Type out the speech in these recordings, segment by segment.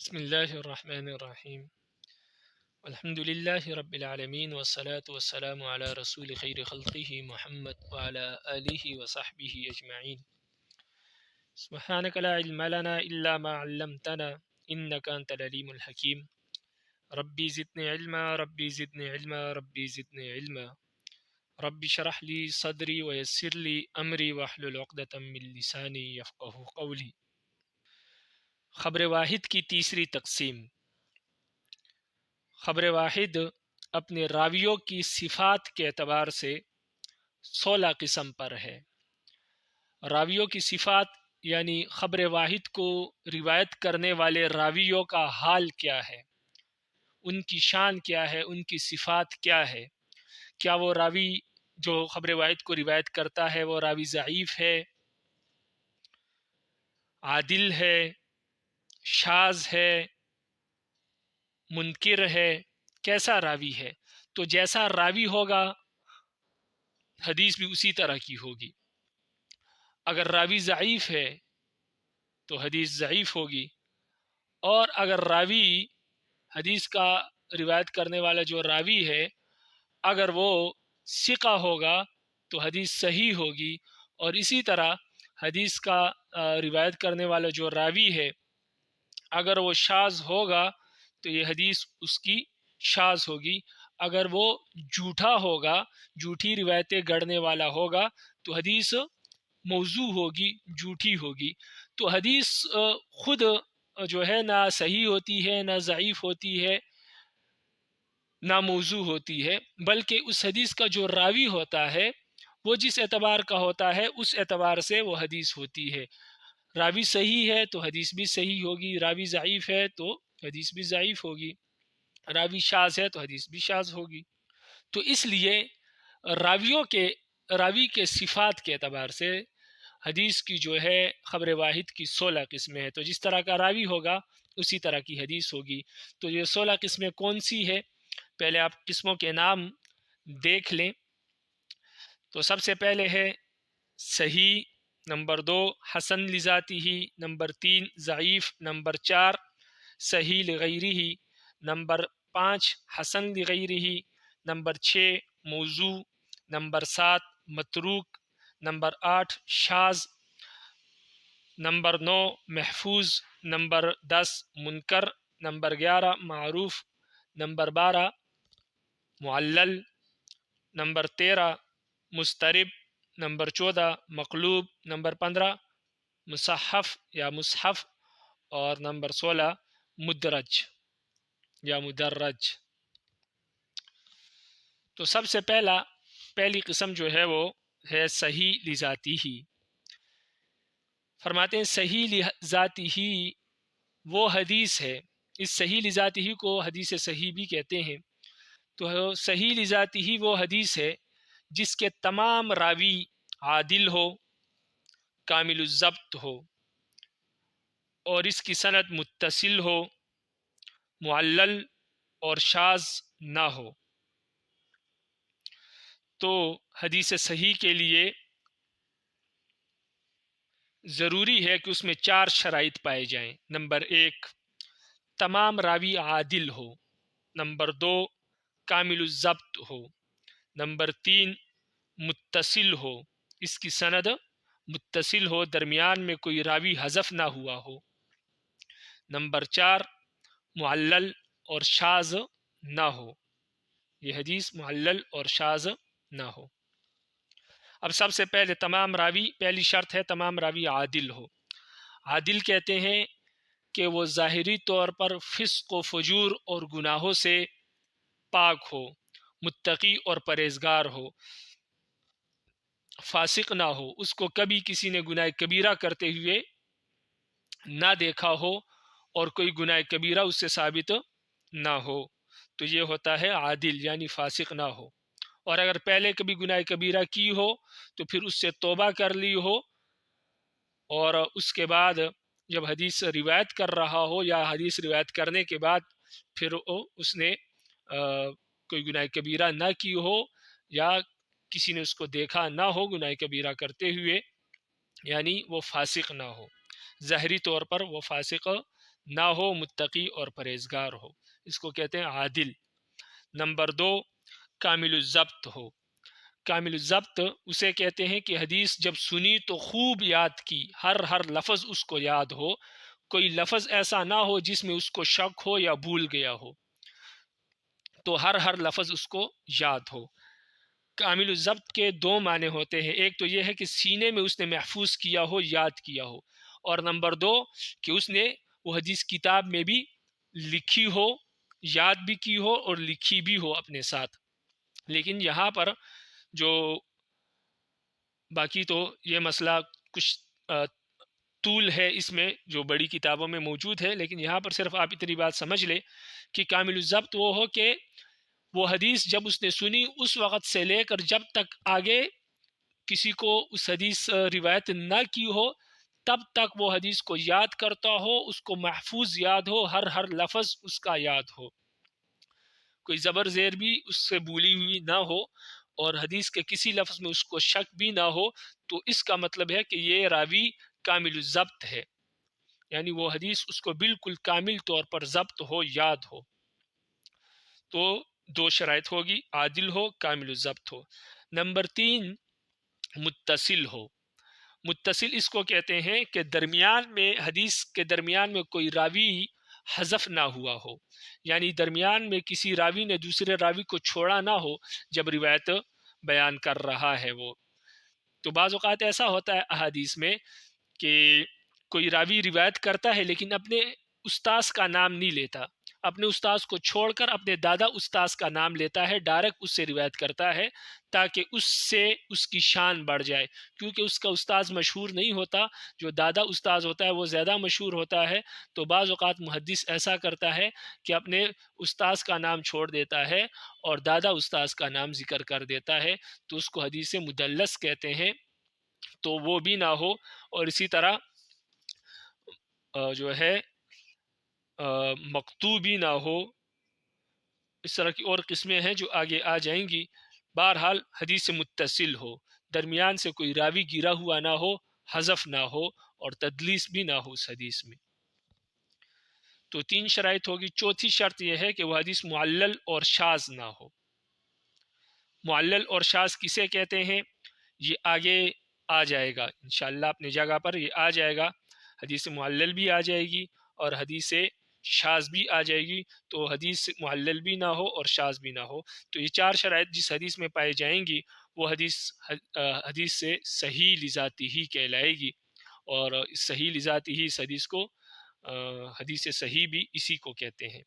بسم اللہ الرحمن الرحیم الحمد للہ رب العالمین والصلاة والسلام علی رسول خیر خلقہ محمد وعلی آلہ وصحبہ اجمعین سبحانک لا علم لنا الا ما علمتنا انک انت العلیم الحکیم ربی زدنی علما ربی زدنی علما ربی زدنی علما رب شرح لی صدری ویسر لی امری واحلل عقدۃ من لسانی یفقہوا قولی۔ خبر واحد کی تیسری تقسیم۔ خبر واحد اپنے راویوں کی صفات کے اعتبار سے 16 قسم پر ہے۔ راویوں کی صفات یعنی خبر واحد کو روایت کرنے والے راویوں کا حال کیا ہے، ان کی شان کیا ہے، ان کی صفات کیا ہے۔ کیا وہ راوی جو خبر واحد کو روایت کرتا ہے وہ راوی ضعیف ہے، عادل ہے، شاذ ہے، منکر ہے، کیسا راوی ہے؟ تو جیسا راوی ہوگا حدیث بھی اسی طرح کی ہوگی۔ اگر راوی ضعیف ہے تو حدیث ضعیف ہوگی، اور اگر راوی حدیث کا روایت کرنے والا جو راوی ہے اگر وہ ثقہ ہوگا تو حدیث صحیح ہوگی، اور اسی طرح حدیث کا روایت کرنے والا جو راوی ہے اگر وہ شاذ ہوگا تو یہ حدیث اس کی شاذ ہوگی۔ اگر وہ جھوٹا ہوگا، جھوٹی روایتیں گڑھنے والا ہوگا تو حدیث موضوع ہوگی، جھوٹی ہوگی۔ تو حدیث خود جو ہے نہ صحیح ہوتی ہے، نہ ضعیف ہوتی ہے، نہ موضوع ہوتی ہے، بلکہ اس حدیث کا جو راوی ہوتا ہے وہ جس اعتبار کا ہوتا ہے اس اعتبار سے وہ حدیث ہوتی ہے۔ راوی صحیح ہے تو حدیث بھی صحیح ہوگی، راوی ضعیف ہے تو حدیث بھی ضعیف ہوگی، راوی شاذ ہے تو حدیث بھی شاذ ہوگی۔ تو اس لیے راوی کے صفات کے اعتبار سے حدیث کی جو ہے خبر واحد کی 16 قسمیں ہیں۔ تو جس طرح کا راوی ہوگا اسی طرح کی حدیث ہوگی۔ تو یہ 16 قسمیں کون سی ہے؟ پہلے آپ قسموں کے نام دیکھ لیں۔ تو سب سے پہلے ہے صحیح، نمبر 2 حسن لذاتہ، نمبر 3 ضعیف، نمبر 4 صحیح لغیرہ، نمبر 5 حسن لغیرہ، نمبر 6 موضوع، نمبر 7 متروک، نمبر 8 شاذ، نمبر 9 محفوظ، نمبر 10 منکر، نمبر 11 معروف، نمبر 12 معلل، نمبر 13 مضطرب، نمبر 14 مقلوب، نمبر 15 مصحف یا مصحف، اور نمبر 16 مدرج یا مدرج۔ تو سب سے پہلی قسم جو ہے وہ ہے صحیح لذاتی ہی۔ فرماتے ہیں صحیح لذاتی ہی وہ حدیث ہے، اس صحیح لذاتی ہی کو حدیث صحیح بھی کہتے ہیں۔ تو صحیح لذاتی ہی وہ حدیث ہے جس کے تمام راوی عادل ہو، کامل الضبط ہو، اور اس کی سند متصل ہو، معلل اور شاذ نہ ہو۔ تو حدیث صحیح کے لیے ضروری ہے کہ اس میں 4 شرائط پائے جائیں۔ نمبر 1 تمام راوی عادل ہو، نمبر 2 کامل الضبط ہو، نمبر 3 متصل ہو، اس کی سند متصل ہو، درمیان میں کوئی راوی حذف نہ ہوا ہو، نمبر 4 معلل اور شاذ نہ ہو، یہ حدیث معلل اور شاذ نہ ہو۔ اب سب سے پہلی شرط ہے تمام راوی عادل ہو۔ عادل کہتے ہیں کہ وہ ظاہری طور پر فسق و فجور اور گناہوں سے پاک ہو، متقی اور پرہیزگار ہو، فاسق نہ ہو، اس کو کبھی کسی نے گناہ کبیرہ کرتے ہوئے نہ دیکھا ہو اور کوئی گناہ کبیرہ اس سے ثابت نہ ہو، تو یہ ہوتا ہے عادل، یعنی فاسق نہ ہو۔ اور اگر پہلے کبھی گناہ کبیرہ کی ہو تو پھر اس سے توبہ کر لی ہو، اور اس کے بعد جب حدیث روایت کر رہا ہو یا حدیث روایت کرنے کے بعد پھر اس نے کوئی گناہ کبیرہ نہ کی ہو یا کسی نے اس کو دیکھا نہ ہو گناہ کبیرہ کرتے ہوئے، یعنی وہ فاسق نہ ہو، ظاہری طور پر وہ فاسق نہ ہو متقی اور پرہیزگار ہو، اس کو کہتے ہیں عادل۔ نمبر 2، کامل الضبط ہو۔ کامل الضبط اسے کہتے ہیں کہ حدیث جب سنی تو خوب یاد کی، ہر لفظ اس کو یاد ہو، کوئی لفظ ایسا نہ ہو جس میں اس کو شک ہو یا بھول گیا ہو، تو ہر لفظ اس کو یاد ہو۔ کامل الضبط کے 2 معنی ہوتے ہیں، ایک تو یہ ہے کہ سینے میں اس نے محفوظ کیا ہو، یاد کیا ہو، اور نمبر 2 کہ اس نے وہ حدیث کتاب میں بھی لکھی ہو، یاد بھی کی ہو اور لکھی بھی ہو اپنے ساتھ۔ لیکن یہاں پر جو باقی تو یہ مسئلہ کچھ طول ہے اس میں جو بڑی کتابوں میں موجود ہے، لیکن یہاں پر صرف آپ اتنی بات سمجھ لیں کہ کامل الضبط وہ ہو کہ وہ حدیث جب اس نے سنی اس وقت سے لے کر جب تک آگے کسی کو اس حدیث روایت نہ کی ہو تب تک وہ حدیث کو یاد کرتا ہو، اس کو محفوظ یاد ہو، ہر لفظ اس کا یاد ہو، کوئی زبر زیر بھی اس سے بھولی ہوئی نہ ہو اور حدیث کے کسی لفظ میں اس کو شک بھی نہ ہو، تو اس کا مطلب ہے کہ یہ راوی کامل الضبط ہے، یعنی وہ حدیث اس کو بالکل کامل طور پر ضبط ہو، یاد ہو۔ تو 2 شرائط ہوگی، عادل ہو، کامل الضبط ہو۔ نمبر 3، متصل ہو۔ متصل اس کو کہتے ہیں کہ درمیان میں حدیث کے درمیان میں کوئی راوی حذف نہ ہوا ہو، یعنی درمیان میں کسی راوی نے دوسرے راوی کو چھوڑا نہ ہو جب روایت بیان کر رہا ہے وہ۔ تو بعض اوقات ایسا ہوتا ہے احادیث میں کہ کوئی راوی روایت کرتا ہے لیکن اپنے استاذ کا نام نہیں لیتا، اپنے استاذ کو چھوڑ کر اپنے دادا استاذ کا نام لیتا ہے، ڈائریکٹ اس سے روایت کرتا ہے تاکہ اس سے اس کی شان بڑھ جائے، کیونکہ اس کا استاذ مشہور نہیں ہوتا، جو دادا استاذ ہوتا ہے وہ زیادہ مشہور ہوتا ہے۔ تو بعض اوقات محدث ایسا کرتا ہے کہ اپنے استاذ کا نام چھوڑ دیتا ہے اور دادا استاذ کا نام ذکر کر دیتا ہے، تو اس کو حدیث مدلس کہتے ہیں، تو وہ بھی نہ ہو۔ اور اسی طرح جو ہے مقطوع بھی نہ ہو، اس طرح کی اور قسمیں ہیں جو آگے آ جائیں گی۔ بہرحال حدیث متصل ہو، درمیان سے کوئی راوی گرا ہوا نہ ہو، حذف نہ ہو اور تدلیس بھی نہ ہو اس حدیث میں۔ تو 3 شرائط ہوگی۔ چوتھی شرط یہ ہے کہ وہ حدیث معلل اور شاذ نہ ہو۔ معلل اور شاذ کسے کہتے ہیں یہ آگے آ جائے گا انشاءاللہ، اپنی جگہ پر یہ آ جائے گا، حدیث معلل بھی آ جائے گی اور حدیث شاذ بھی آ جائے گی، تو حدیث معلل بھی نہ ہو اور شاذ بھی نہ ہو۔ تو یہ 4 شرائط جس حدیث میں پائے جائیں گی وہ حدیث سے صحیح لذاتی ہی کہلائے گی، اور صحیح لذاتی ہی اس حدیث کو حدیث صحیح بھی اسی کو کہتے ہیں۔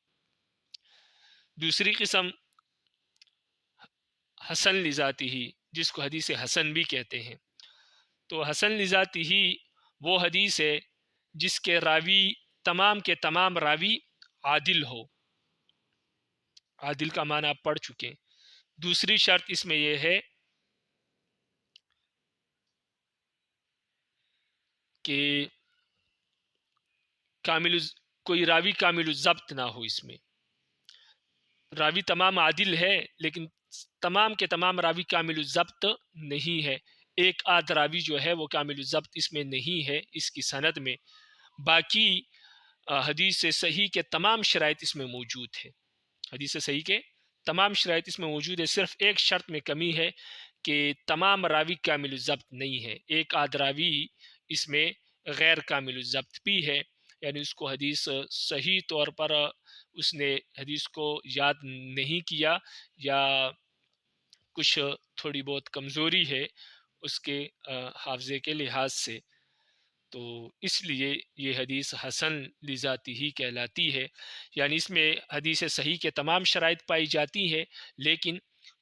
دوسری قسم حسن لذاتی ہی، جس کو حدیث حسن بھی کہتے ہیں۔ تو حسن لذاتی ہی وہ حدیث ہے جس کے راوی تمام کے تمام راوی عادل ہو۔ عادل کا معنی آپ پڑھ چکے ہیں۔ دوسری شرط اس میں یہ ہے کہ کوئی راوی کامل الضبط نہ ہو، اس میں راوی تمام عادل ہے لیکن تمام کے تمام راوی کامل الضبط نہیں ہے، ایک آدھ راوی جو ہے وہ کامل الضبط اس میں نہیں ہے اس کی سند میں، باقی حدیث صحیح کے تمام شرائط اس میں موجود ہے، حدیث صحیح کے تمام شرائط اس میں موجود ہے، صرف ایک شرط میں کمی ہے کہ تمام راوی کامل الضبط نہیں ہے، ایک آدھ راوی اس میں غیر کامل الضبط بھی ہے، یعنی اس کو حدیث صحیح طور پر اس نے حدیث کو یاد نہیں کیا یا کچھ تھوڑی بہت کمزوری ہے اس کے حافظے کے لحاظ سے، تو اس لیے یہ حدیث حسن لذاتی ہی کہلاتی ہے، یعنی اس میں حدیث صحیح کے تمام شرائط پائی جاتی ہیں لیکن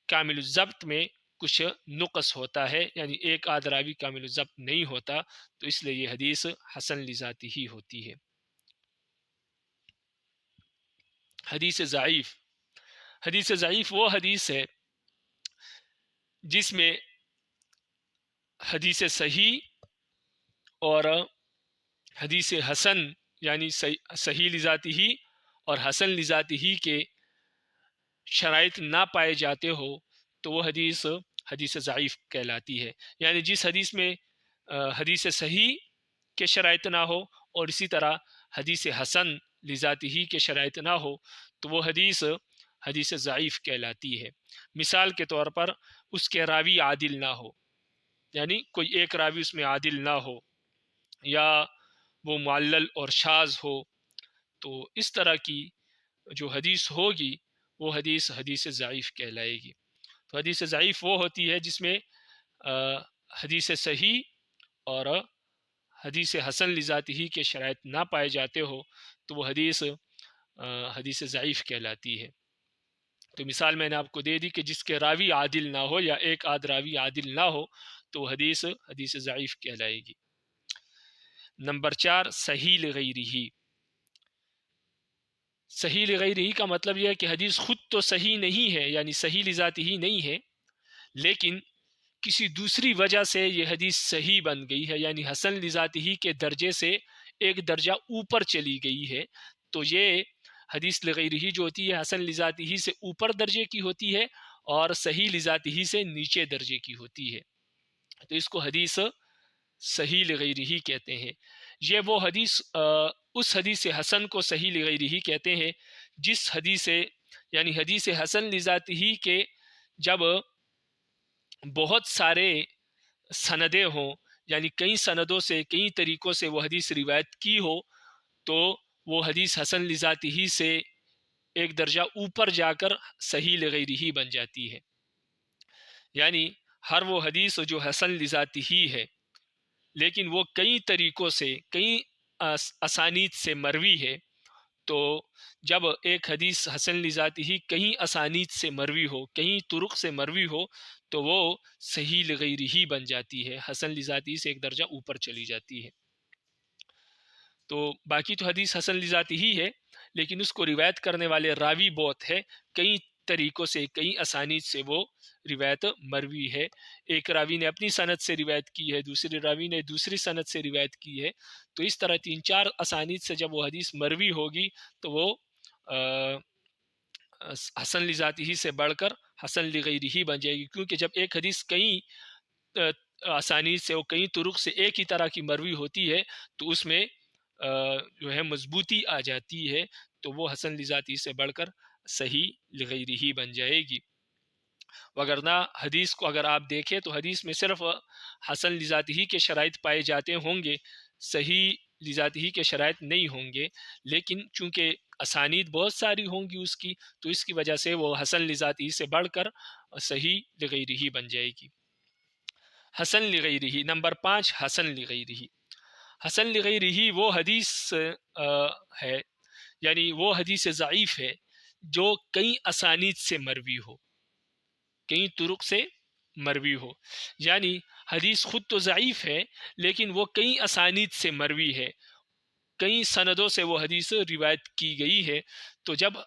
کامل الضبط میں کچھ نقص ہوتا ہے، یعنی ایک آدھ راوی کامل الضبط نہیں ہوتا، تو اس لیے یہ حدیث حسن لذاتی ہی ہوتی ہے۔ حدیث ضعیف، حدیث ضعیف وہ حدیث ہے جس میں حدیث صحیح اور حدیث حسن یعنی صحیح لذاتی ہی اور حسن لذاتی ہی کے شرائط نہ پائے جاتے ہو تو وہ حدیث ضعیف کہلاتی ہے، یعنی جس حدیث میں حدیث صحیح کے شرائط نہ ہو اور اسی طرح حدیث حسن لذاتی ہی کے شرائط نہ ہو تو وہ حدیث حدیث ضعیف کہلاتی ہے۔ مثال کے طور پر اس کے راوی عادل نہ ہو، یعنی کوئی ایک راوی اس میں عادل نہ ہو، یا وہ معلل اور شاذ ہو، تو اس طرح کی جو حدیث ہوگی وہ حدیث حدیث ضعیف کہلائے گی۔ تو حدیث ضعیف وہ ہوتی ہے جس میں حدیث صحیح اور حدیث حسن لذاتی ہی کے شرائط نہ پائے جاتے ہو تو وہ حدیث حدیث ضعیف کہلاتی ہے۔ تو مثال میں نے آپ کو دے دی کہ جس کے راوی عادل نہ ہو یا ایک آدھ راوی عادل نہ ہو تو وہ حدیث حدیث ضعیف کہلائے گی۔ نمبر 4، صحیح لغیرہ۔ صحیح لغیرہ کا مطلب یہ ہے کہ حدیث خود تو صحیح نہیں ہے، یعنی صحیح لذاتی ہی نہیں ہے، لیکن کسی دوسری وجہ سے یہ حدیث صحیح بن گئی ہے، یعنی حسن لذاتی ہی کے درجے سے ایک درجہ اوپر چلی گئی ہے، تو یہ حدیث لغیرہ جو ہوتی ہے حسن لذاتی ہی سے اوپر درجے کی ہوتی ہے اور صحیح لذاتی ہی سے نیچے درجے کی ہوتی ہے، تو اس کو حدیث صحیح لغیرہ کہتے ہیں۔ یہ وہ حدیث اس حدیث حسن کو صحیح لغیرہ کہتے ہیں جس حدیث یعنی حدیث حسن لذاتی ہی کے جب بہت سارے سندیں ہوں، یعنی کئی سندوں سے کئی طریقوں سے وہ حدیث روایت کی ہو، تو وہ حدیث حسن لذاتی ہی سے ایک درجہ اوپر جا کر صحیح لغیرہ بن جاتی ہے۔ یعنی ہر وہ حدیث جو حسن لذاتی ہی ہے لیکن وہ کئی طریقوں سے کئی اسانید سے مروی ہے، تو جب ایک حدیث حسن لذاتی ہی کہیں اسانید سے مروی ہو، کہیں طرق سے مروی ہو، تو وہ صحیح لغیرہ بن جاتی ہے، حسن لذاتی سے ایک درجہ اوپر چلی جاتی ہے۔ تو باقی تو حدیث حسن لذاتی ہی ہے لیکن اس کو روایت کرنے والے راوی بہت ہے، کئی طریقوں سے کئی اسانید سے وہ روایت مروی ہے، ایک راوی نے اپنی سند سے روایت کی ہے، دوسرے راوی نے دوسری سند سے روایت کی ہے، تو اس طرح 3-4 اسانید سے جب وہ حدیث مروی ہوگی تو وہ حسن لذاتی ہی سے بڑھ کر حسن لغیرہ ہی بن جائے گی، کیونکہ جب ایک حدیث کئی اسانید سے اور کئی طرق سے ایک ہی طرح کی مروی ہوتی ہے تو اس میں جو ہے مضبوطی آ جاتی ہے، تو وہ حسن لذاتی سے بڑھ کر صحیح لغیرہ ہی بن جائے گی۔ وگرنہ حدیث کو اگر آپ دیکھیں تو حدیث میں صرف حسن لذاتی ہی کے شرائط پائے جاتے ہوں گے، صحیح لذاتی ہی کے شرائط نہیں ہوں گے، لیکن چونکہ اسانید بہت ساری ہوں گی اس کی، تو اس کی وجہ سے وہ حسن لذاتی سے بڑھ کر صحیح لغیرہ ہی بن جائے گی۔ حسن لغیرہ۔ نمبر 5، حسن لغیرہ۔ حسن لغیرہ وہ حدیث ہے، یعنی وہ حدیث ضعیف ہے جو کئی اسانید سے مروی ہو، کئی طرق سے مروی ہو، یعنی حدیث خود تو ضعیف ہے لیکن وہ کئی اسانید سے مروی ہے، کئی سندوں سے وہ حدیث روایت کی گئی ہے، تو جب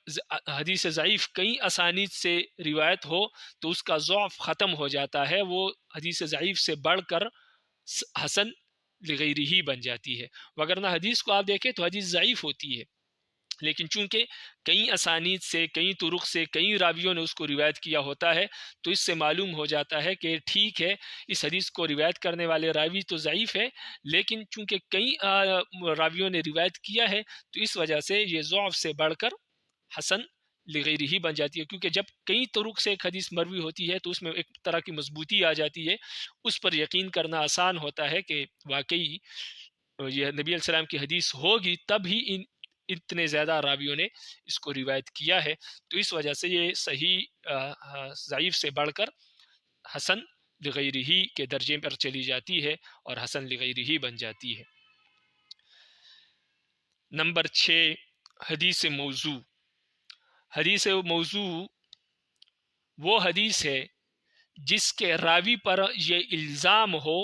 حدیث ضعیف کئی اسانید سے روایت ہو تو اس کا ضعف ختم ہو جاتا ہے، وہ حدیث ضعیف سے بڑھ کر حسن لغیرہ ہی بن جاتی ہے۔ وگرنہ حدیث کو آپ دیکھیں تو حدیث ضعیف ہوتی ہے لیکن چونکہ کئی اسانید سے کئی طرق سے کئی راویوں نے اس کو روایت کیا ہوتا ہے تو اس سے معلوم ہو جاتا ہے کہ ٹھیک ہے اس حدیث کو روایت کرنے والے راوی تو ضعیف ہے لیکن چونکہ کئی راویوں نے روایت کیا ہے تو اس وجہ سے یہ ضعف سے بڑھ کر حسن لغیرہ ہی بن جاتی ہے، کیونکہ جب کئی طرق سے ایک حدیث مروی ہوتی ہے تو اس میں ایک طرح کی مضبوطی آ جاتی ہے، اس پر یقین کرنا آسان ہوتا ہے کہ واقعی یہ نبی علیہ السلام کی حدیث ہوگی، تب ہی اتنے زیادہ راویوں نے اس کو روایت کیا ہے، تو اس وجہ سے یہ صحیح ضعیف سے بڑھ کر حسن لغیرہ ہی کے درجے پر چلی جاتی ہے اور حسن لغیرہ ہی بن جاتی ہے۔ نمبر 6، حدیث موضوع۔ حدیث موضوع وہ حدیث ہے جس کے راوی پر یہ الزام ہو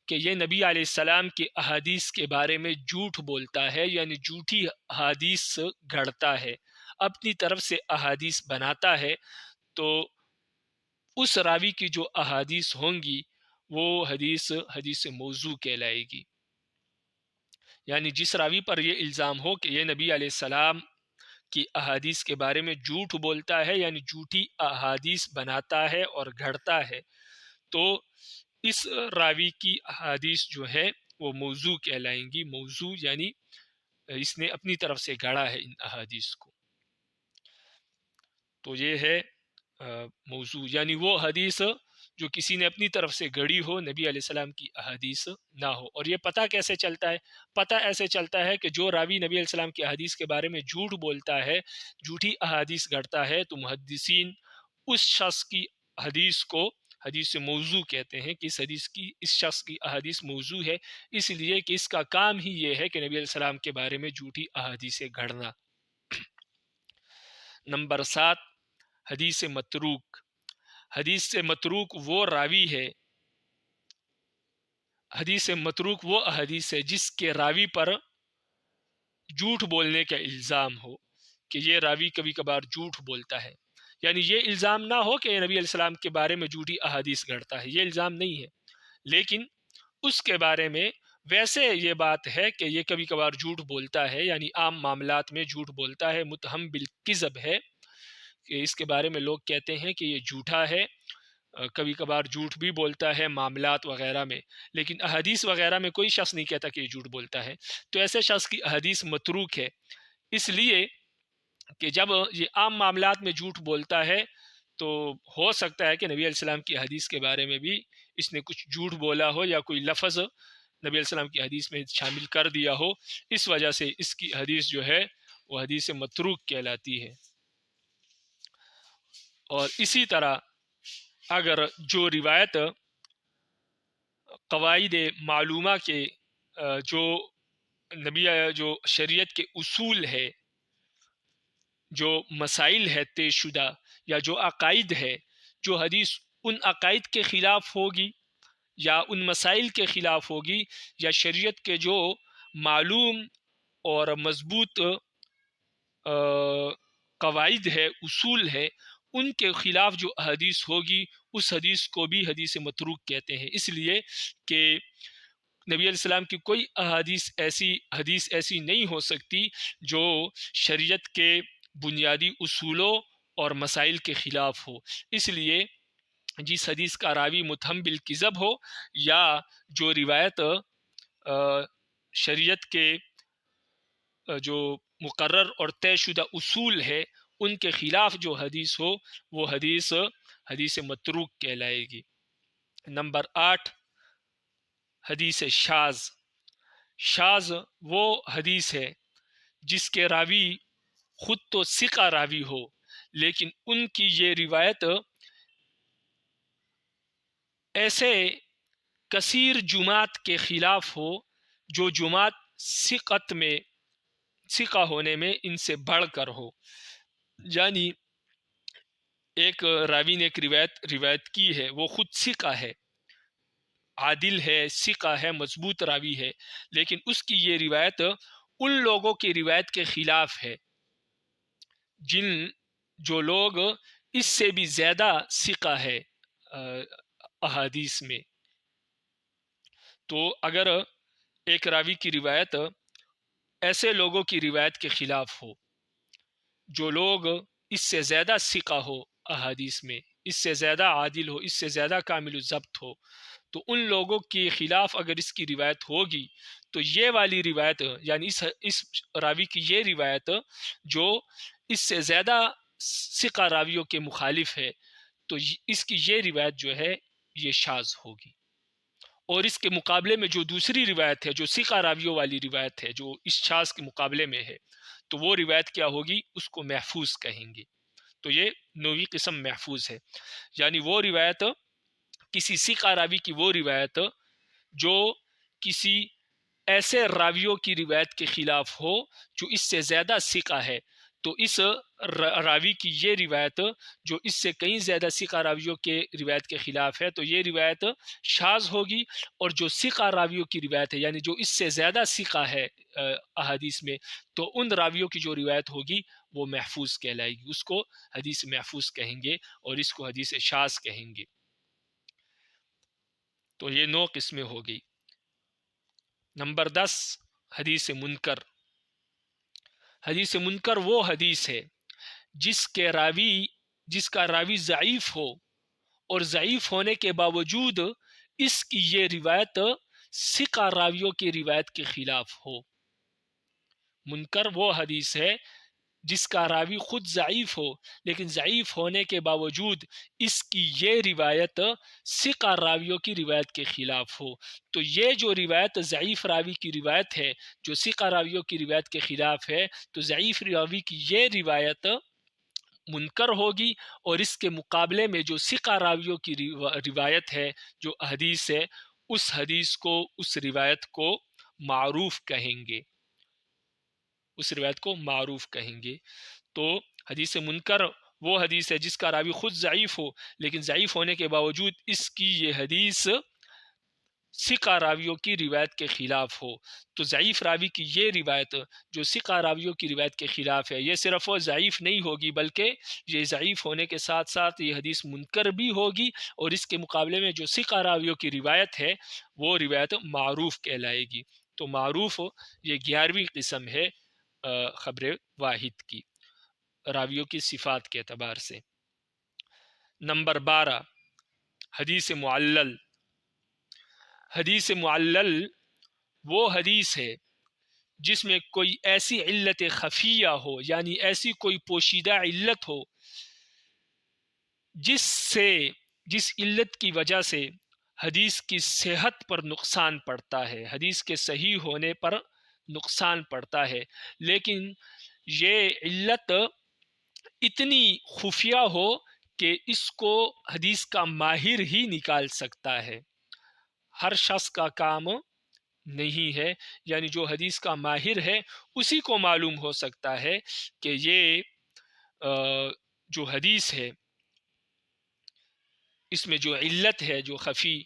کہ یہ نبی علیہ السلام کے احادیث کے بارے میں جھوٹ بولتا ہے، یعنی جھوٹی احادیث گھڑتا ہے، اپنی طرف سے احادیث بناتا ہے، تو اس راوی کی جو احادیث ہوں گی وہ حدیث موضوع کہلائے گی۔ یعنی جس راوی پر یہ الزام ہو کہ یہ نبی علیہ السلام کی احادیث کے بارے میں جھوٹ بولتا ہے، یعنی جھوٹی احادیث بناتا ہے اور گھڑتا ہے، تو اس راوی کی احادیث جو ہے وہ موضوع کہلائیں گی۔ موضوع یعنی اس نے اپنی طرف سے گھڑا ہے ان احادیث کو۔ تو یہ ہے موضوع، یعنی وہ حدیث جو کسی نے اپنی طرف سے گھڑی ہو، نبی علیہ السلام کی احادیث نہ ہو۔ اور یہ پتہ کیسے چلتا ہے؟ پتہ ایسے چلتا ہے کہ جو راوی نبی علیہ السلام کی احادیث کے بارے میں جھوٹ بولتا ہے، جھوٹی احادیث گھڑتا ہے، تو محدثین اس شخص کی حدیث کو حدیث موضوع کہتے ہیں کہ اس شخص کی احادیث موضوع ہے، اس لیے کہ اس کا کام ہی یہ ہے کہ نبی علیہ السلام کے بارے میں جھوٹی احادیثیں گھڑنا۔ نمبر 7، حدیث متروک۔ حدیث متروک وہ راوی ہے، حدیث متروک وہ حدیث ہے جس کے راوی پر جھوٹ بولنے کا الزام ہو، کہ یہ راوی کبھی کبھار جھوٹ بولتا ہے، یعنی یہ الزام نہ ہو کہ نبی علیہ السلام کے بارے میں جھوٹی احادیث گھڑتا ہے، یہ الزام نہیں ہے، لیکن اس کے بارے میں ویسے یہ بات ہے کہ یہ کبھی کبھار جھوٹ بولتا ہے، یعنی عام معاملات میں جھوٹ بولتا ہے، متہم بالکذب ہے، کہ اس کے بارے میں لوگ کہتے ہیں کہ یہ جھوٹا ہے، کبھی کبھار جھوٹ بھی بولتا ہے معاملات وغیرہ میں، لیکن احادیث وغیرہ میں کوئی شخص نہیں کہتا کہ یہ جھوٹ بولتا ہے، تو ایسے شخص کی احادیث متروک ہے، اس لیے کہ جب یہ عام معاملات میں جھوٹ بولتا ہے تو ہو سکتا ہے کہ نبی علیہ السلام کی حدیث کے بارے میں بھی اس نے کچھ جھوٹ بولا ہو، یا کوئی لفظ نبی علیہ السلام کی حدیث میں شامل کر دیا ہو، اس وجہ سے اس کی حدیث جو ہے وہ حدیث متروک کہلاتی ہے۔ اور اسی طرح اگر جو روایت قواعد معلومہ کے جو شریعت کے اصول ہے، جو مسائل ہے طے شدہ، یا جو عقائد ہے، جو حدیث ان عقائد کے خلاف ہوگی یا ان مسائل کے خلاف ہوگی، یا شریعت کے جو معلوم اور مضبوط قواعد ہے، اصول ہے، ان کے خلاف جو حدیث ہوگی، اس حدیث کو بھی حدیث متروک کہتے ہیں، اس لیے کہ نبی علیہ السلام کی کوئی حدیث ایسی نہیں ہو سکتی جو شریعت کے بنیادی اصولوں اور مسائل کے خلاف ہو، اس لیے جس حدیث کا راوی متہم بالکذب ہو، یا جو روایت شریعت کے جو مقرر اور طے شدہ اصول ہے ان کے خلاف جو حدیث ہو، وہ حدیث متروک کہلائے گی۔ نمبر 8، حدیث شاذ۔ شاذ وہ حدیث ہے جس کے راوی خود تو ثقہ راوی ہو، لیکن ان کی یہ روایت ایسے کثیر جماعت کے خلاف ہو جو جماعت ثقہ ہونے میں ان سے بڑھ کر ہو، یعنی ایک راوی نے ایک روایت کی ہے، وہ خود ثقہ ہے، عادل ہے، ثقہ ہے، مضبوط راوی ہے، لیکن اس کی یہ روایت ان لوگوں کی روایت کے خلاف ہے جو لوگ اس سے بھی زیادہ ثقہ ہے احادیث میں۔ تو اگر ایک راوی کی روایت ایسے لوگوں کی روایت کے خلاف ہو جو لوگ اس سے زیادہ ثقہ ہو احادیث میں، اس سے زیادہ عادل ہو، اس سے زیادہ کامل الضبط ہو، تو ان لوگوں کے خلاف اگر اس کی روایت ہوگی تو یہ والی روایت، یعنی اس راوی کی یہ روایت جو اس سے زیادہ ثقہ راویوں کے مخالف ہے، تو اس کی یہ روایت جو ہے یہ شاذ ہوگی۔ اور اس کے مقابلے میں جو دوسری روایت ہے، جو ثقہ راویوں والی روایت ہے، جو اس شاذ کے مقابلے میں ہے، تو وہ روایت کیا ہوگی؟ اس کو محفوظ کہیں گے۔ تو یہ نوعی قسم محفوظ ہے، یعنی وہ روایت، کسی ثقہ راوی کی وہ روایت جو کسی ایسے راویوں کی روایت کے خلاف ہو جو اس سے زیادہ ثقہ ہے، تو اس راوی کی یہ روایت جو اس سے کئی زیادہ ثقہ راویوں کے روایت کے خلاف ہے، تو یہ روایت شاذ ہوگی، اور جو ثقہ راویوں کی روایت ہے، یعنی جو اس سے زیادہ ثقہ ہے احادیث میں، تو ان راویوں کی جو روایت ہوگی وہ محفوظ کہلائے گی، اس کو حدیث محفوظ کہیں گے اور اس کو حدیث شاذ کہیں گے۔ تو یہ 9 قسمیں ہو گئی۔ نمبر 10، حدیث منکر۔ حدیث منکر وہ حدیث ہے جس کا راوی ضعیف ہو، اور ضعیف ہونے کے باوجود اس کی یہ روایت ثقہ راویوں کی روایت کے خلاف ہو۔ منکر وہ حدیث ہے جس کا راوی خود ضعیف ہو، لیکن ضعیف ہونے کے باوجود اس کی یہ روایت ثقہ راویوں کی روایت کے خلاف ہو. تو یہ جو روایت ضعیف راوی کی روایت ہے جو ثقہ راویوں کی روایت کے خلاف ہے، تو ضعیف راوی کی یہ روایت منکر ہوگی، اور اس کے مقابلے میں جو ثقہ راویوں کی روایت ہے، جو حدیث ہے، اس حدیث کو، اس روایت کو معروف کہیں گے، اس روایت کو معروف کہیں گے. تو حدیث منکر وہ حدیث ہے جس کا راوی خود ضعیف ہو، لیکن ضعیف ہونے کے باوجود اس کی یہ حدیث ثقہ راویوں کی روایت کے خلاف ہو. تو ضعیف راوی کی یہ روایت جو ثقہ راویوں کی روایت کے خلاف ہے، یہ صرف وہ ضعیف نہیں ہوگی، بلکہ یہ ضعیف ہونے کے ساتھ ساتھ یہ حدیث منکر بھی ہوگی، اور اس کے مقابلے میں جو ثقہ راویوں کی روایت ہے وہ روایت معروف کہلائے گی. تو معروف یہ 11ویں قسم ہے خبر واحد کی، راویوں کی صفات کے اعتبار سے. نمبر 12، حدیث معلل. حدیث معلل وہ حدیث ہے جس میں کوئی ایسی علت خفیہ ہو، یعنی ایسی کوئی پوشیدہ علت ہو جس علت کی وجہ سے حدیث کی صحت پر نقصان پڑتا ہے، حدیث کے صحیح ہونے پر نقصان پڑتا ہے، لیکن یہ علت اتنی خفیہ ہو کہ اس کو حدیث کا ماہر ہی نکال سکتا ہے، ہر شخص کا کام نہیں ہے. یعنی جو حدیث کا ماہر ہے اسی کو معلوم ہو سکتا ہے کہ یہ جو حدیث ہے اس میں جو علت ہے جو خفی،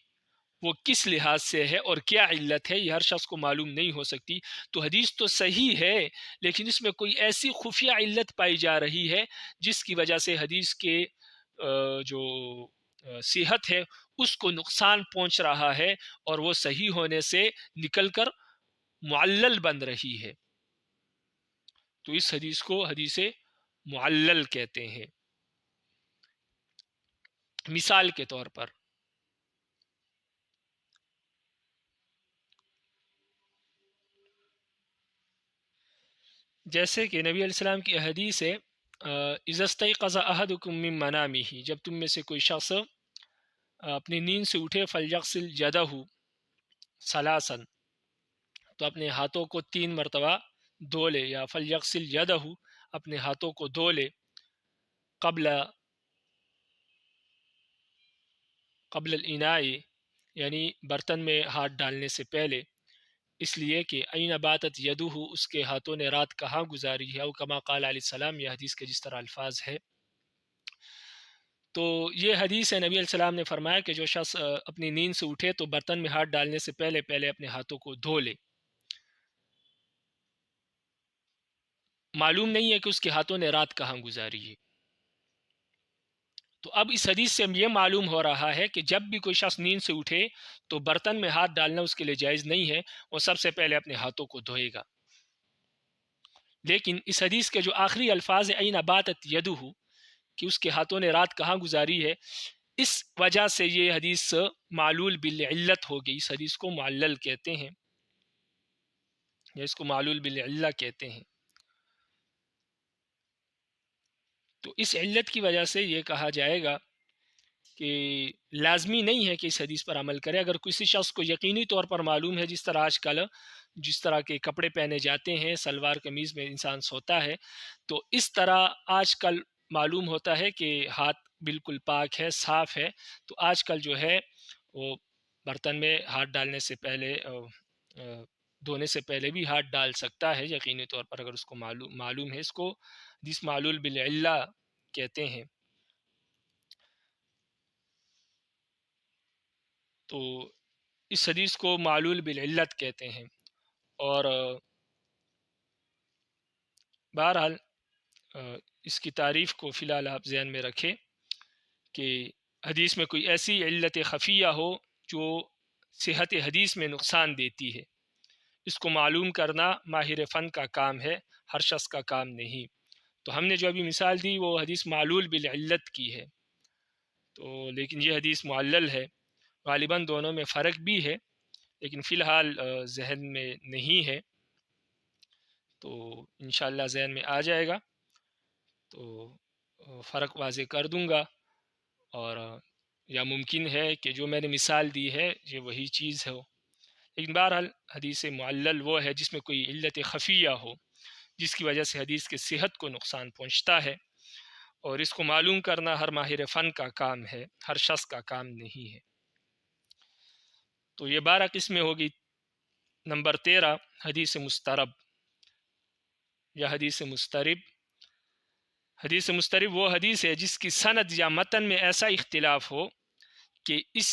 وہ کس لحاظ سے ہے اور کیا علت ہے، یہ ہر شخص کو معلوم نہیں ہو سکتی. تو حدیث تو صحیح ہے، لیکن اس میں کوئی ایسی خفیہ علت پائی جا رہی ہے جس کی وجہ سے حدیث کے جو صحت ہے اس کو نقصان پہنچ رہا ہے، اور وہ صحیح ہونے سے نکل کر معلل بن رہی ہے. تو اس حدیث کو حدیث معلل کہتے ہیں. مثال کے طور پر جیسے کہ نبی علیہ السلام کی حدیث ہے اذا استيقظ احدكم من منامه، جب تم میں سے کوئی شخص اپنی نیند سے اٹھے فلیغسل یده ثلاثا، تو اپنے ہاتھوں کو 3 مرتبہ دھو لے، یا فلیغسل یده اپنے ہاتھوں کو دھو لے، قبل الاناء یعنی برتن میں ہاتھ ڈالنے سے پہلے، اس لیے کہ این باتت یدہ اس کے ہاتھوں نے رات کہاں گزاری ہے، او کما قال علیہ السلام، یہ حدیث کے جس طرح الفاظ ہے. تو یہ حدیث ہے، نبی علیہ السلام نے فرمایا کہ جو شخص اپنی نیند سے اٹھے تو برتن میں ہاتھ ڈالنے سے پہلے اپنے ہاتھوں کو دھو لے. معلوم نہیں ہے کہ اس کے ہاتھوں نے رات کہاں گزاری ہے. تو اب اس حدیث سے یہ معلوم ہو رہا ہے کہ جب بھی کوئی شخص نیند سے اٹھے تو برتن میں ہاتھ ڈالنا اس کے لیے جائز نہیں ہے، وہ سب سے پہلے اپنے ہاتھوں کو دھوئے گا. لیکن اس حدیث کے جو آخری الفاظ ہیں این باتت یدہ، کہ اس کے ہاتھوں نے رات کہاں گزاری ہے، اس وجہ سے یہ حدیث معلول بالعلت ہو گئی. اس حدیث کو معلل کہتے ہیں، یا اس کو معلول بالعلہ کہتے ہیں. تو اس علت کی وجہ سے یہ کہا جائے گا کہ لازمی نہیں ہے کہ اس حدیث پر عمل کرے. اگر کسی شخص کو یقینی طور پر معلوم ہے، جس طرح آج کل جس طرح کے کپڑے پہنے جاتے ہیں، سلوار قمیض میں انسان سوتا ہے، تو اس طرح آج کل معلوم ہوتا ہے کہ ہاتھ بالکل پاک ہے، صاف ہے، تو آج کل جو ہے وہ برتن میں ہاتھ ڈالنے سے پہلے دھونے سے پہلے بھی ہاتھ ڈال سکتا ہے یقینی طور پر، اگر اس کو معلوم ہے. اس کو حدیث معلول بالعلہ کہتے ہیں. تو اس حدیث کو معلول بالعلت کہتے ہیں. اور بہرحال اس کی تعریف کو فی الحال آپ ذہن میں رکھیں کہ حدیث میں کوئی ایسی علت خفیہ ہو جو صحت حدیث میں نقصان دیتی ہے، اس کو معلوم کرنا ماہر فن کا کام ہے، ہر شخص کا کام نہیں. تو ہم نے جو ابھی مثال دی وہ حدیث معلول بالعلت کی ہے، تو لیکن یہ حدیث معلل ہے. غالباً دونوں میں فرق بھی ہے، لیکن فی الحال ذہن میں نہیں ہے. تو انشاءاللہ ذہن میں آ جائے گا تو فرق واضح کر دوں گا، اور یا ممکن ہے کہ جو میں نے مثال دی ہے یہ وہی چیز ہو، لیکن بہرحال حدیث معلل وہ ہے جس میں کوئی علت خفیہ ہو جس کی وجہ سے حدیث کے صحت کو نقصان پہنچتا ہے، اور اس کو معلوم کرنا ہر ماہر فن کا کام ہے، ہر شخص کا کام نہیں ہے۔ تو یہ 12 قسمیں ہوگی۔ نمبر 13 حدیث مسترب یا حدیث مسترب۔ حدیث مسترب وہ حدیث ہے جس کی سند یا متن میں ایسا اختلاف ہو کہ اس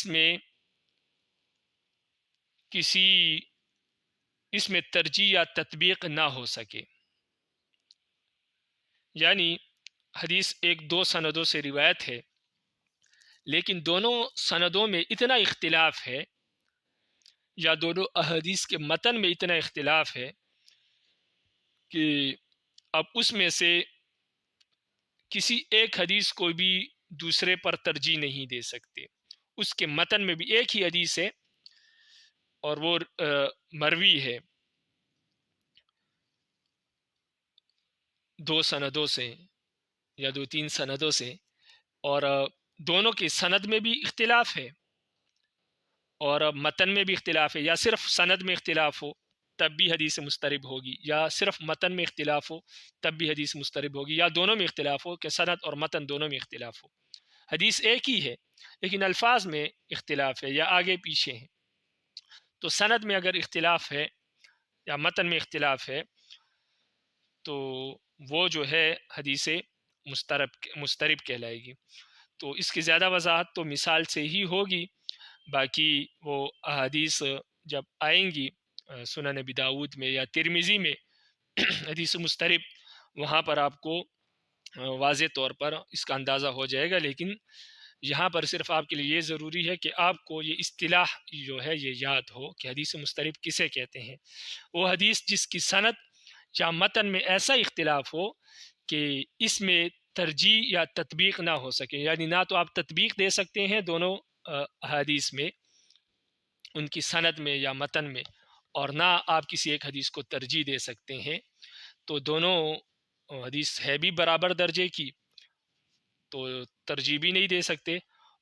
میں ترجیح یا تطبیق نہ ہو سکے، یعنی حدیث ایک دو سندوں سے روایت ہے لیکن دونوں سندوں میں اتنا اختلاف ہے یا دونوں احادیث کے متن میں اتنا اختلاف ہے کہ اب اس میں سے کسی ایک حدیث کو بھی دوسرے پر ترجیح نہیں دے سکتے۔ اس کے متن میں بھی ایک ہی حدیث ہے اور وہ مروی ہے دو سندوں سے یا دو تین سندوں سے، اور دونوں کی سند میں بھی اختلاف ہے اور متن میں بھی اختلاف ہے، یا صرف سند میں اختلاف ہو تب بھی حدیث مسترب ہوگی، یا صرف متن میں اختلاف ہو تب بھی حدیث مسترب ہوگی، یا دونوں میں اختلاف ہو کہ سند اور متن دونوں میں اختلاف ہو۔ حدیث ایک ہی ہے لیکن الفاظ میں اختلاف ہے یا آگے پیچھے ہیں، تو سند میں اگر اختلاف ہے یا متن میں اختلاف ہے تو وہ جو ہے حدیث مسترب کہلائے گی۔ تو اس کی زیادہ وضاحت تو مثال سے ہی ہوگی، باقی وہ احادیث جب آئیں گی سنن نبی داود میں یا ترمذی میں حدیث مسترب، وہاں پر آپ کو واضح طور پر اس کا اندازہ ہو جائے گا، لیکن یہاں پر صرف آپ کے لیے یہ ضروری ہے کہ آپ کو یہ اصطلاح جو ہے یہ یاد ہو کہ حدیث مسترب کسے کہتے ہیں۔ وہ حدیث جس کی سند یا متن میں ایسا اختلاف ہو کہ اس میں ترجیح یا تطبیق نہ ہو سکے، یعنی نہ تو آپ تطبیق دے سکتے ہیں دونوں حدیث میں ان کی سند میں یا متن میں، اور نہ آپ کسی ایک حدیث کو ترجیح دے سکتے ہیں، تو دونوں حدیث ہے بھی برابر درجے کی تو ترجیح بھی نہیں دے سکتے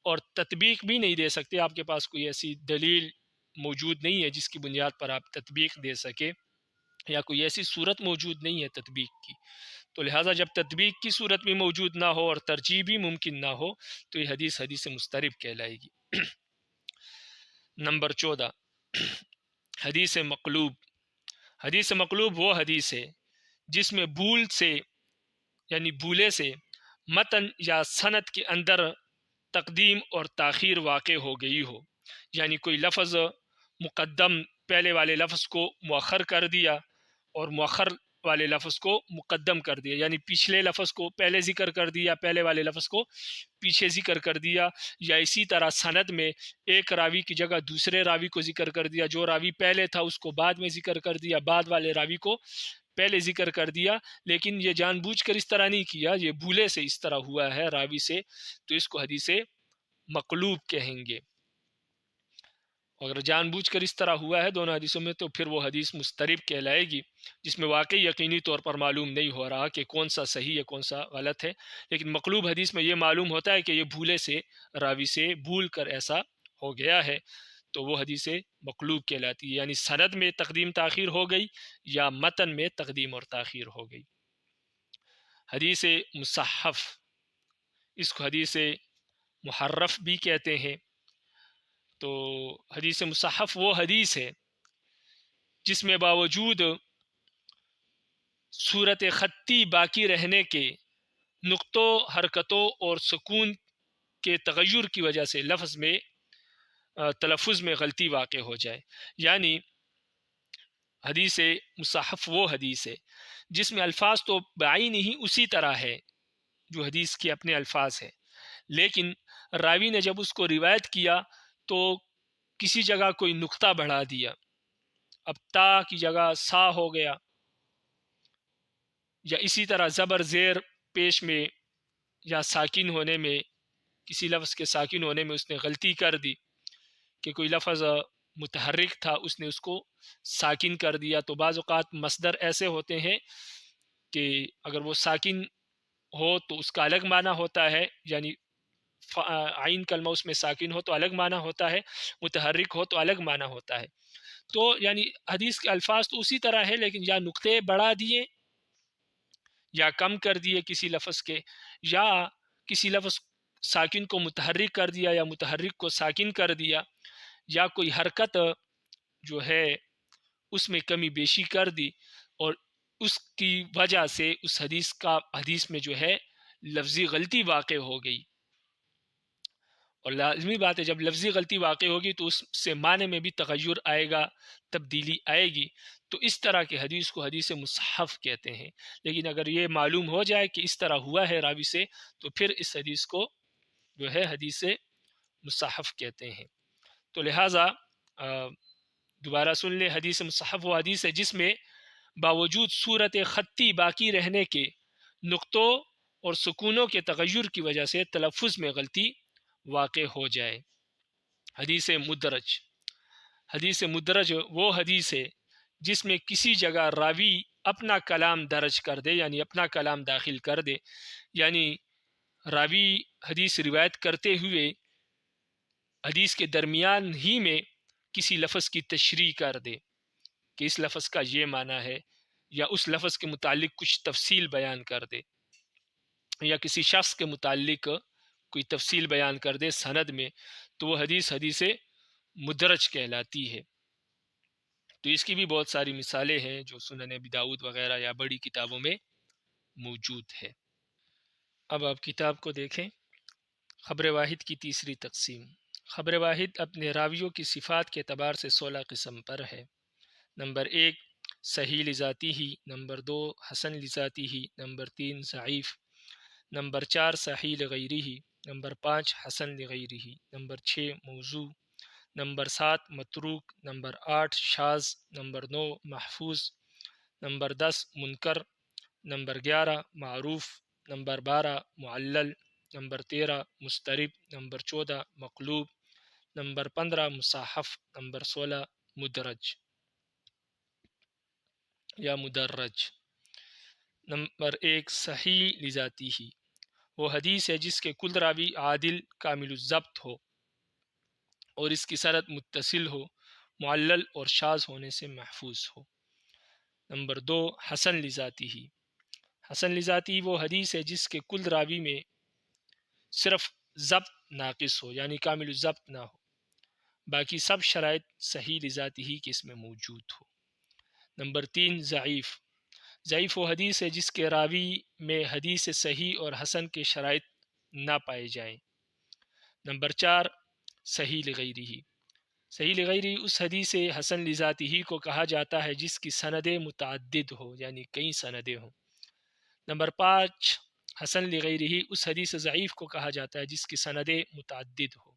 اور تطبیق بھی نہیں دے سکتے۔ آپ کے پاس کوئی ایسی دلیل موجود نہیں ہے جس کی بنیاد پر آپ تطبیق دے سکے، یا کوئی ایسی صورت موجود نہیں ہے تطبیق کی، تو لہٰذا جب تطبیق کی صورت بھی موجود نہ ہو اور ترجیح بھی ممکن نہ ہو تو یہ حدیث مسترب کہلائے گی۔ نمبر 14 حدیث مقلوب۔ حدیث مقلوب وہ حدیث ہے جس میں بھول سے یعنی بھولے سے متن یا سند کے اندر تقدیم اور تاخیر واقع ہو گئی ہو، یعنی کوئی لفظ مقدم پہلے والے لفظ کو مؤخر کر دیا اور مؤخر والے لفظ کو مقدم کر دیا، یعنی پچھلے لفظ کو پہلے ذکر کر دیا، پہلے والے لفظ کو پیچھے ذکر کر دیا، یا اسی طرح سند میں ایک راوی کی جگہ دوسرے راوی کو ذکر کر دیا، جو راوی پہلے تھا اس کو بعد میں ذکر کر دیا، بعد والے راوی کو پہلے ذکر کر دیا، لیکن یہ جان بوجھ کر اس طرح نہیں کیا، یہ بھولے سے اس طرح ہوا ہے راوی سے، تو اس کو حدیث مقلوب کہیں گے۔ اگر جان بوجھ کر اس طرح ہوا ہے دونوں حدیثوں میں تو پھر وہ حدیث مسترب کہلائے گی، جس میں واقعی یقینی طور پر معلوم نہیں ہو رہا کہ کون سا صحیح ہے کون سا غلط ہے، لیکن مقلوب حدیث میں یہ معلوم ہوتا ہے کہ یہ بھولے سے راوی سے بھول کر ایسا ہو گیا ہے، تو وہ حدیث مقلوب کہلاتی ہے، یعنی سند میں تقدیم تاخیر ہو گئی یا متن میں تقدیم اور تاخیر ہو گئی۔ حدیث مصحف، اس کو حدیث محرف بھی کہتے ہیں۔ تو حدیث مصحف وہ حدیث ہے جس میں باوجود صورت خطی باقی رہنے کے نقطوں، حرکتوں اور سکون کے تغیر کی وجہ سے لفظ میں تلفظ میں غلطی واقع ہو جائے، یعنی حدیث مصحف وہ حدیث ہے جس میں الفاظ تو بعین ہی اسی طرح ہے جو حدیث کے اپنے الفاظ ہیں، لیکن راوی نے جب اس کو روایت کیا تو کسی جگہ کوئی نقطہ بڑھا دیا، اب تا کی جگہ سا ہو گیا، یا اسی طرح زبر زیر پیش میں یا ساکن ہونے میں، کسی لفظ کے ساکن ہونے میں اس نے غلطی کر دی کہ کوئی لفظ متحرک تھا اس نے اس کو ساکن کر دیا. تو بعض اوقات مصدر ایسے ہوتے ہیں کہ اگر وہ ساکن ہو تو اس کا الگ معنی ہوتا ہے، یعنی عین کلمہ اس میں ساکن ہو تو الگ معنی ہوتا ہے، متحرک ہو تو الگ معنی ہوتا ہے. تو یعنی حدیث کے الفاظ تو اسی طرح ہے، لیکن یا نقطے بڑھا دیے یا کم کر دیے کسی لفظ کے، یا کسی لفظ ساکن کو متحرک کر دیا یا متحرک کو ساکن کر دیا، یا کوئی حرکت جو ہے اس میں کمی بیشی کر دی، اور اس کی وجہ سے اس حدیث میں جو ہے لفظی غلطی واقع ہو گئی. اور لازمی بات ہے جب لفظی غلطی واقع ہوگی تو اس سے معنی میں بھی تغیر آئے گا، تبدیلی آئے گی. تو اس طرح کے حدیث کو حدیث مصحف کہتے ہیں. لیکن اگر یہ معلوم ہو جائے کہ اس طرح ہوا ہے راوی سے، تو پھر اس حدیث کو جو ہے حدیث مصحف کہتے ہیں. تو لہٰذا دوبارہ سن لیں، حدیث مصحف وہ حدیث ہے جس میں باوجود صورت خطی باقی رہنے کے نقطوں اور سکونوں کے تغیر کی وجہ سے تلفظ میں غلطی واقع ہو جائے. حدیث مدرج وہ حدیث ہے جس میں کسی جگہ راوی اپنا کلام درج کر دے، یعنی اپنا کلام داخل کر دے، یعنی راوی حدیث روایت کرتے ہوئے حدیث کے درمیان ہی میں کسی لفظ کی تشریح کر دے کہ اس لفظ کا یہ معنی ہے، یا اس لفظ کے متعلق کچھ تفصیل بیان کر دے، یا کسی شخص کے متعلق کوئی تفصیل بیان کر دے سند میں، تو وہ حدیث مدرج کہلاتی ہے. تو اس کی بھی بہت ساری مثالیں ہیں جو سنن ابی داؤد وغیرہ یا بڑی کتابوں میں موجود ہے. اب آپ کتاب کو دیکھیں. خبر واحد کی تیسری تقسیم. خبر واحد اپنے راویوں کی صفات کے اعتبار سے 16 قسم پر ہے. نمبر 1 صحیح لذاتی ہی، نمبر 2 حسن لذاتی ہی، نمبر 3 ضعیف، نمبر 4 صحیح لغیری ہی، نمبر 5 حسن لغیری ہی، نمبر 6 موضوع، نمبر 7 متروک، نمبر 8 شاذ، نمبر 9 محفوظ، نمبر 10 منکر، نمبر 11 معروف، نمبر 12 معلل، نمبر 13 مسترب، نمبر 14 مقلوب، نمبر 15 مصحف، نمبر 16 مدرج یا مدرج. نمبر 1 صحیح لذاتی ہی وہ حدیث ہے جس کے کل راوی عادل کامل الضبط ہو اور اس کی سند متصل ہو، معلل اور شاذ ہونے سے محفوظ ہو. نمبر 2 حسن لذاتی ہی. حسن لذاتی وہ حدیث ہے جس کے کل راوی میں صرف ضبط ناقص ہو، یعنی کامل الضبط نہ ہو، باقی سب شرائط صحیح لذاتی ہی کے اس میں موجود ہو. نمبر 3 ضعیف. ضعیف وہ حدیث ہے جس کے راوی میں حدیث صحیح اور حسن کے شرائط نہ پائے جائیں. نمبر 4 صحیح لغیری ہی. صحیح لغیری اس حدیث حسن لذاتی ہی کو کہا جاتا ہے جس کی سندیں متعدد ہو، یعنی کئی سندیں ہوں. نمبر 5 حسن لغیری ہی اس حدیث ضعیف کو کہا جاتا ہے جس کی سندیں متعدد ہو.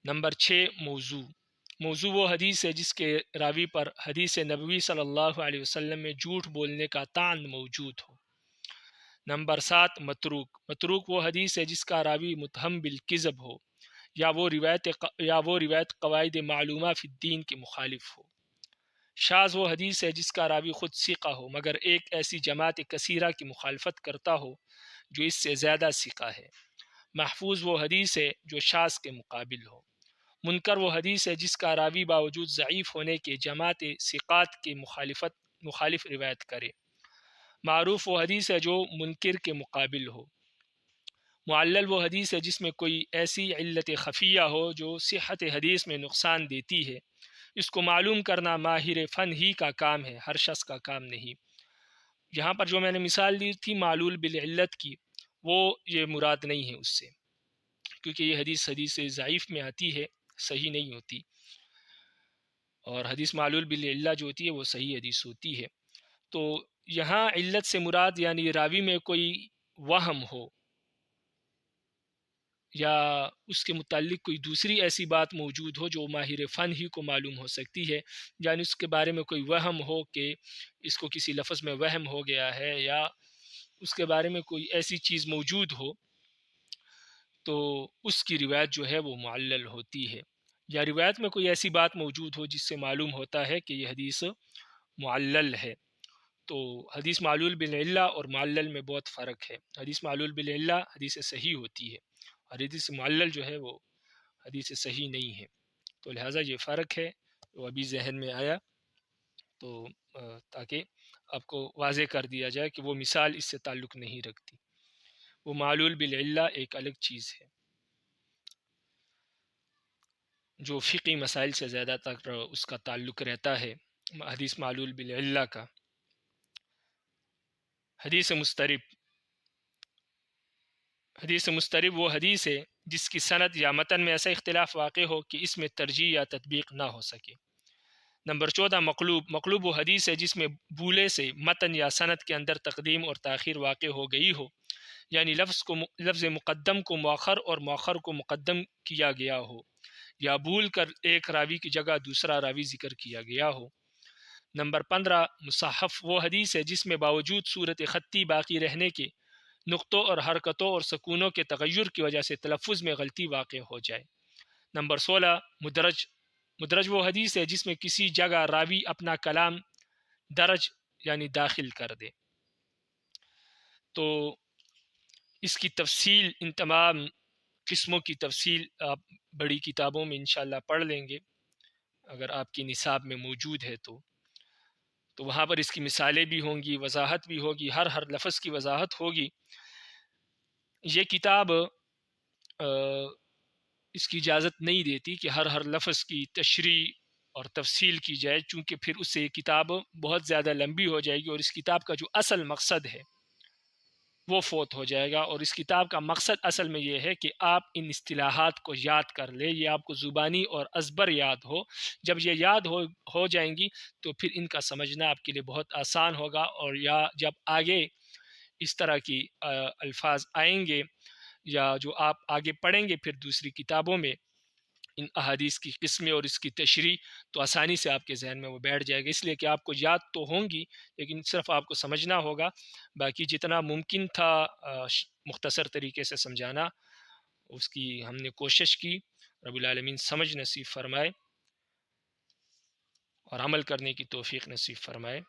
نمبر 6 موضوع. موضوع وہ حدیث ہے جس کے راوی پر حدیث نبوی صلی اللہ علیہ وسلم میں جھوٹ بولنے کا طعن موجود ہو. نمبر 7 متروک. متروک وہ حدیث ہے جس کا راوی متہم بالکذب ہو، یا وہ روایت قواعد معلومہ فی الدین کے مخالف ہو. شاذ وہ حدیث ہے جس کا راوی خود ثقہ ہو مگر ایک ایسی جماعت کثیرہ کی مخالفت کرتا ہو جو اس سے زیادہ ثقہ ہے. محفوظ وہ حدیث ہے جو شاذ کے مقابل ہو. منکر وہ حدیث ہے جس کا راوی باوجود ضعیف ہونے کے جماعت ثقات کے مخالف روایت کرے. معروف وہ حدیث ہے جو منکر کے مقابل ہو. معلل وہ حدیث ہے جس میں کوئی ایسی علت خفیہ ہو جو صحت حدیث میں نقصان دیتی ہے. اس کو معلوم کرنا ماہر فن ہی کا کام ہے، ہر شخص کا کام نہیں. یہاں پر جو میں نے مثال دی تھی معلول بالعلت کی، وہ یہ مراد نہیں ہے اس سے، کیونکہ یہ حدیث ضعیف میں آتی ہے، صحیح نہیں ہوتی. اور حدیث معلول بالعلت جو ہوتی ہے وہ صحیح حدیث ہوتی ہے. تو یہاں علت سے مراد یعنی راوی میں کوئی وہم ہو یا اس کے متعلق کوئی دوسری ایسی بات موجود ہو جو ماہر فن ہی کو معلوم ہو سکتی ہے، یعنی اس کے بارے میں کوئی وہم ہو کہ اس کو کسی لفظ میں وہم ہو گیا ہے، یا اس کے بارے میں کوئی ایسی چیز موجود ہو، تو اس کی روایت جو ہے وہ معلل ہوتی ہے. یا روایت میں کوئی ایسی بات موجود ہو جس سے معلوم ہوتا ہے کہ یہ حدیث معلل ہے۔ تو حدیث معلول بالعلہ اور معلل میں بہت فرق ہے۔ حدیث معلول بالعلہ حدیث صحیح ہوتی ہے، اور حدیث معلل جو ہے وہ حدیث صحیح نہیں ہے۔ تو لہٰذا یہ فرق ہے، وہ ابھی ذہن میں آیا تو تاکہ آپ کو واضح کر دیا جائے کہ وہ مثال اس سے تعلق نہیں رکھتی۔ وہ معلول بالعلہ ایک الگ چیز ہے جو فقی مسائل سے زیادہ تر اس کا تعلق رہتا ہے، حدیث معلول بالعلہ کا۔ حدیث مضطرب وہ حدیث ہے جس کی سند یا متن میں ایسا اختلاف واقع ہو کہ اس میں ترجیح یا تطبیق نہ ہو سکے۔ نمبر 14 مقلوب وہ حدیث ہے جس میں بھولے سے متن یا سند کے اندر تقدیم اور تاخیر واقع ہو گئی ہو، یعنی لفظ مقدم کو مؤخر اور مؤخر کو مقدم کیا گیا ہو، یا بھول کر ایک راوی کی جگہ دوسرا راوی ذکر کیا گیا ہو۔ نمبر 15 مصحف وہ حدیث ہے جس میں باوجود صورت خطی باقی رہنے کے نقطوں اور حرکتوں اور سکونوں کے تغیر کی وجہ سے تلفظ میں غلطی واقع ہو جائے۔ نمبر 16 مدرج وہ حدیث ہے جس میں کسی جگہ راوی اپنا کلام درج یعنی داخل کر دے۔ تو اس کی تفصیل، ان تمام قسموں کی تفصیل آپ بڑی کتابوں میں انشاءاللہ پڑھ لیں گے اگر آپ کی نصاب میں موجود ہے تو وہاں پر اس کی مثالیں بھی ہوں گی، وضاحت بھی ہوگی، ہر لفظ کی وضاحت ہوگی۔ یہ کتاب اس کی اجازت نہیں دیتی کہ ہر لفظ کی تشریح اور تفصیل کی جائے، چونکہ پھر اس سے یہ کتاب بہت زیادہ لمبی ہو جائے گی اور اس کتاب کا جو اصل مقصد ہے وہ فوت ہو جائے گا۔ اور اس کتاب کا مقصد اصل میں یہ ہے کہ آپ ان اصطلاحات کو یاد کر لیں، یہ آپ کو زبانی اور ازبر یاد ہو۔ جب یہ یاد ہو جائیں گی تو پھر ان کا سمجھنا آپ کے لیے بہت آسان ہوگا، اور یا جب آگے اس طرح کی الفاظ آئیں گے یا جو آپ آگے پڑھیں گے پھر دوسری کتابوں میں ان احادیث کی قسمیں اور اس کی تشریح، تو آسانی سے آپ کے ذہن میں وہ بیٹھ جائے گا، اس لیے کہ آپ کو یاد تو ہوں گی لیکن صرف آپ کو سمجھنا ہوگا۔ باقی جتنا ممکن تھا مختصر طریقے سے سمجھانا اس کی ہم نے کوشش کی۔ رب العالمین سمجھ نصیب فرمائے اور عمل کرنے کی توفیق نصیب فرمائے۔